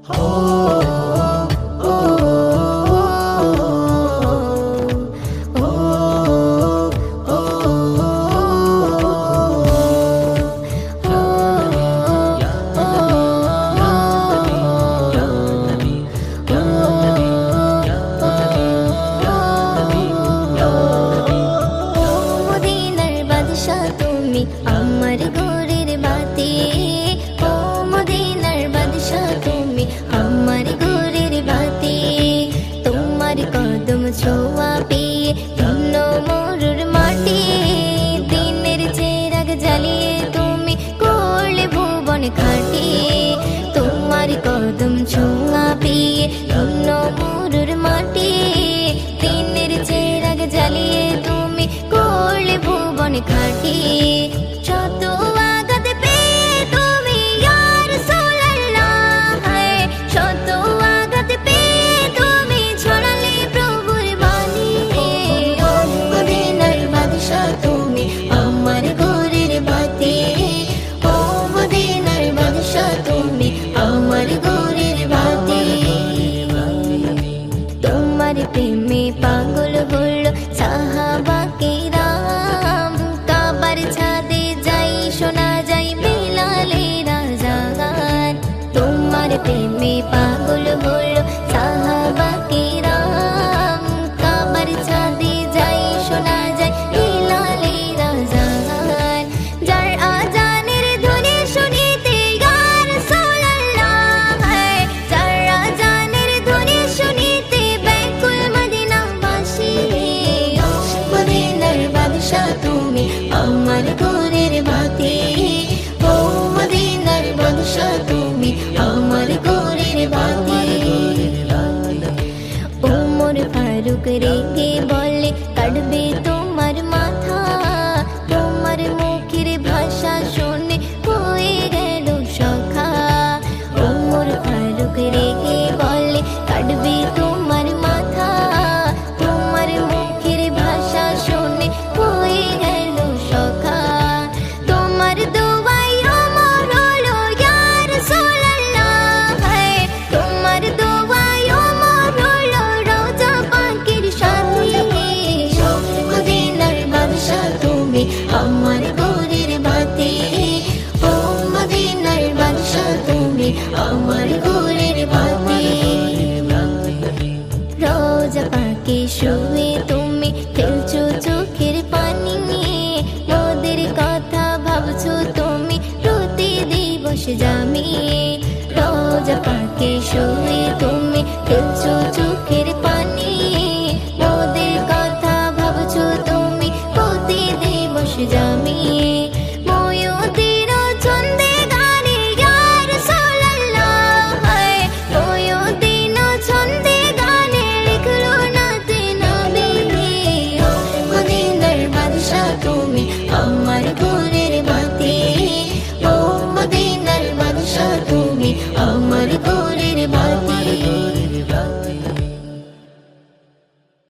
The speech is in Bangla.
আমার ঘরের বাতি, ও মদিনার বাদশা তুমি আমার ঘরের বাতি। তোমার কদম ছোঁয়া পেয়ে ধন্য মরুর মাটি, দিনের চেরাগ জ্বালিয়ে তুমি করলে ভুবন খাটি। তোমার কদম ছোঁয়া পেয়ে ধন্য মরুর মাটি, দিনের চেরাগ জ্বালিয়ে তুমি করলে ভুবন খাটি। শত আঘাত পেয়ে তুমি ইয়া রাসূলুল্লাহ, শত আঘাত পেয়ে তুমি ছড়ালে প্রভুর বাণী। মদিনার বাদশা তুমি আমার ঘরের বাতি, ও মদিনার বাদশা তুমি আমার ঘরের বাতি। তোমার প্রেমে পাগল হলো সাহাবা কেরাম, কাবার ছাদে যাই শোনা যায় বিলালের আযান। তোমার প্রেমে পাগল হলো সাহাবা কেরাম, কাবার ছাদে যাই শোনা যায় বিলালের আযান। যার আযানের ধ্বনি শুনিতে ইয়া রাসূলুল্লাহ, যার আযানের ধ্বনি শুনিতে ব্যাকুল মদিনাবাসী। মদিনার বাদশা তুমি আমার ঘরের বাতি, ও মদিনার বাদশা তুমি আমার ঘরের বাতি। ওমর ফারুক রেগে বলে কাটবে তোমার মাথা, তোমার মুখের ভাষা শুনে হয়ে গেল সখা। ওমর ফারুক রেগে বলে কাটবে তোমার মাথা, তোমার মুখের ভাষা শুনে হয়ে গেল সখা। তোমার দোয়ায় অমর হলো ইয়া রাসূলুল্লাহ, তোমার দোয়ায় অমর হলো রওজা পাকের সাথী। মদিনার বাদশা তুমি আমার ঘরের বাতি, ও মদিনার বাদশা তুমি আমার ঘরের বাতি। রওজা পাকে শুয়ে তুমি ফেলছো চোখের পানি, মোদের কথা ভাবছো তুমি প্রতি দিবস জামি। রওজা পাকে শুয়ে তুমি ফেলছো চোখের পানি, মোদের কথা ভাবছো তুমি প্রতি দিবস জামি।